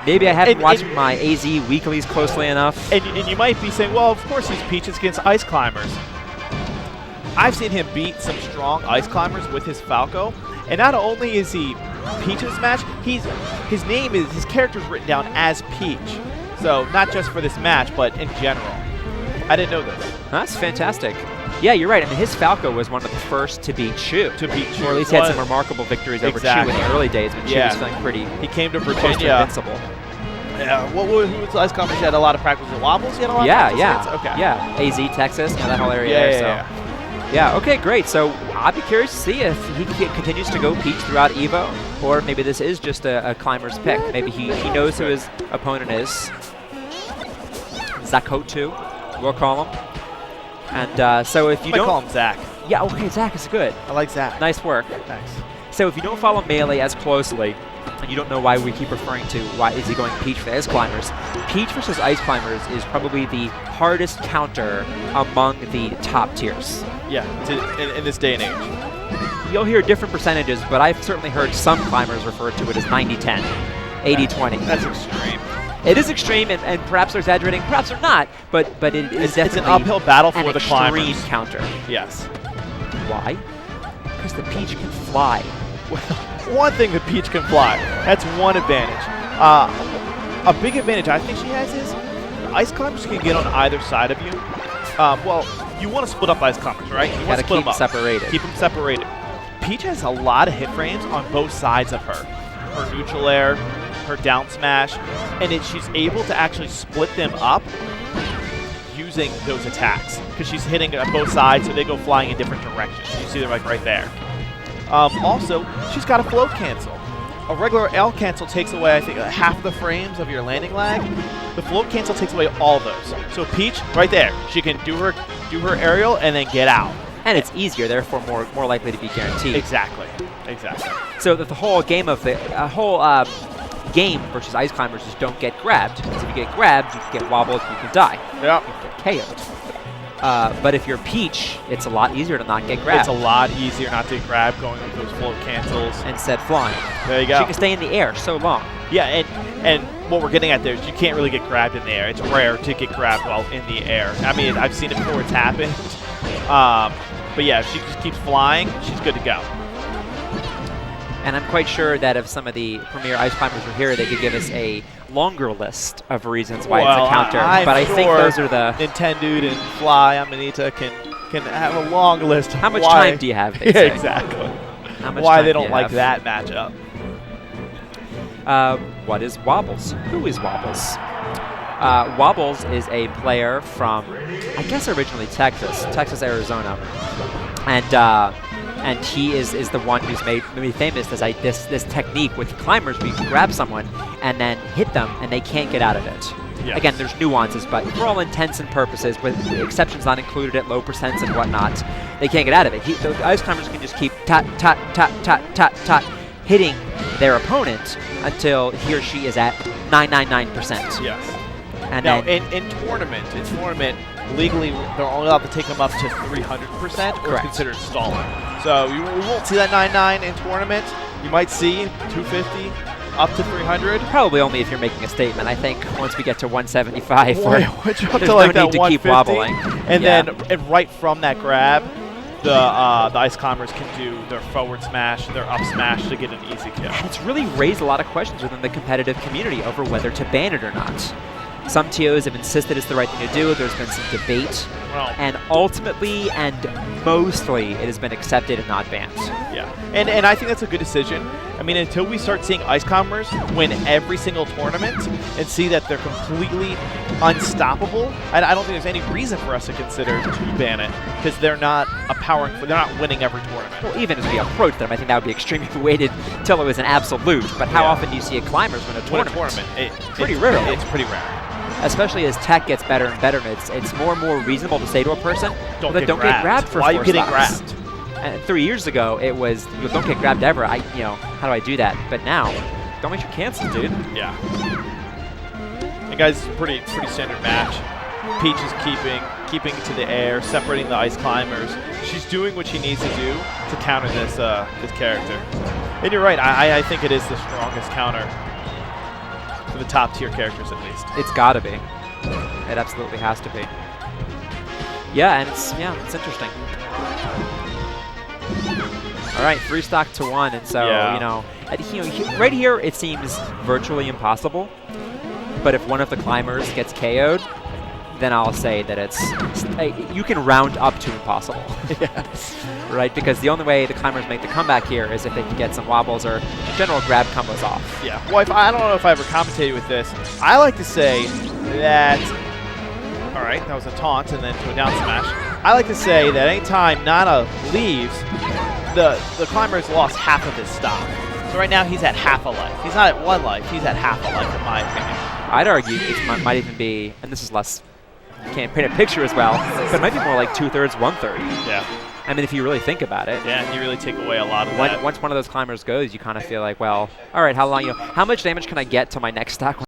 Maybe I haven't watched my AZ weeklies closely enough. And you might be saying, well, of course he's Peaches against Ice Climbers. I've seen him beat some strong Ice Climbers with his Falco, and not only is he Peach's match, his character's written down as Peach. So not just for this match, but in general. I didn't know this. That's fantastic. Yeah, you're right. I mean, his Falco was one of the first to beat Chu. To beat Chu. Or at least he had some remarkable victories over Chu in the early days when Chu was feeling pretty. He came to Virginia. Invincible. Yeah. Who was the Ice Climbers? He had a lot of practice with Wobbles. He had a lot of practice. Okay. Yeah. AZ, Texas, that whole area there. Yeah. Okay, great. So I'd be curious to see if he continues to go Peach throughout EVO, or maybe this is just a climber's pick. Maybe he knows who his opponent is. Zakotou, we'll call him. And so if you don't call him Zach. Yeah, okay, Zach is good. I like Zach. Nice work. Thanks. So if you don't follow Melee as closely, and you don't know why we keep referring to why is he going Peach for Ice Climbers, Peach versus Ice Climbers is probably the hardest counter among the top tiers. Yeah, in this day and age. You'll hear different percentages, but I've certainly heard some climbers refer to it as 90-10, 80-20. That's extreme. It is extreme, and perhaps they're exaggerating, perhaps they're not, but it is definitely it's an uphill battle for the climbers. An extreme counter. Yes. Why? Because the Peach can fly. Well, one thing the Peach can fly. That's one advantage. A big advantage I think she has is the Ice Climbers can get on either side of you. Well, you want to split up Ice Climbers, right? You want to split them up. Separated. Keep them separated. Peach has a lot of hit frames on both sides of her. Her neutral air, her down smash, and she's able to actually split them up using those attacks because she's hitting on both sides, so they go flying in different directions. You see them like right there. Also, she's got a float cancel. A regular L cancel takes away, I think, half the frames of your landing lag. The float cancel takes away all those. So Peach, right there, she can do her aerial and then get out. And it's easier, therefore more likely to be guaranteed. Exactly. So that the whole game of game versus Ice Climbers is don't get grabbed. Because if you get grabbed, you can get wobbled, you can die. Yeah. You can get KO'd. But if you're Peach, it's a lot easier to not get grabbed. It's a lot easier not to get grabbed going with those float cancels. Instead flying. There you go. She can stay in the air so long. Yeah, and what we're getting at there is you can't really get grabbed in the air. It's rare to get grabbed while in the air. I mean, I've seen it before it's happened. But yeah, if she just keeps flying, she's good to go. And I'm quite sure that if some of the premier Ice Climbers were here, they could give us a longer list of reasons why it's a counter. But I think those are the Nintendude and Fly Amanita can have a long list. How much time do you have? Yeah, exactly. How much why they don't like that matchup. What is Wobbles? Who is Wobbles? Wobbles is a player from, I guess originally Texas, Arizona, and he is the one who's made me famous as this technique with climbers where you can grab someone and then hit them and they can't get out of it. Yes. Again, there's nuances, but for all intents and purposes, with exceptions not included at low percents and whatnot, they can't get out of it. The Ice Climbers can just keep hitting their opponent until he or she is at 999%. Yes. And now, then in tournament, legally, they're only allowed to take them up to 300% or it's considered stalling. So we won't see that 99 in tournament. You might see 250 up to 300. Probably only if you're making a statement. I think once we get to 175, there's no need to keep wobbling. And then right from that grab, the Ice Climbers can do their forward smash, their up smash to get an easy kill. And it's really raised a lot of questions within the competitive community over whether to ban it or not. Some TOs have insisted it's the right thing to do. There's been some debate. And ultimately and mostly it has been accepted and not banned. Yeah, and I think that's a good decision. I mean, until we start seeing Ice Climbers win every single tournament and see that they're completely unstoppable, I don't think there's any reason for us to consider to ban it because they're not they're not winning every tournament. Well, even as we approach them, I think that would be extremely weighted until it was an absolute. But how often do you see a climbers win a tournament? Pretty rarely. It's pretty rare. Especially as tech gets better and better, it's more and more reasonable to say to a person, don't get grabbed for 4 Why are you getting stocks. grabbed? And 3 years ago, it was, don't get grabbed ever. How do I do that? But now, don't make your cancel, dude. Yeah. And guys, it's a pretty standard match. Peach is keeping it to the air, separating the Ice Climbers. She's doing what she needs to do to counter this character. And you're right, I think it is the strongest counter. For the top tier characters, at least. It's got to be. It absolutely has to be. Yeah, and it's interesting. All right, 3 stock to 1, and so right here it seems virtually impossible. But if one of the climbers gets KO'd, then I'll say that you can round up to impossible. Yes. Right, because the only way the climbers make the comeback here is if they can get some wobbles or general grab combos off. Yeah. Well, I don't know if I ever commentated with this. I like to say that. All right, that was a taunt and then to a down smash. I like to say that anytime Nana leaves, the climber's lost half of his stock. So right now he's at half a life. He's not at 1 life. He's at half a life, in my opinion. I'd argue it might even be, and this is less. Can't paint a picture as well, but it might be more like 2/3, 1/3. Yeah. I mean, if you really think about it. Yeah, you really take away a lot of that. Once one of those climbers goes, you kind of feel like, well, all right, how much damage can I get to my next stock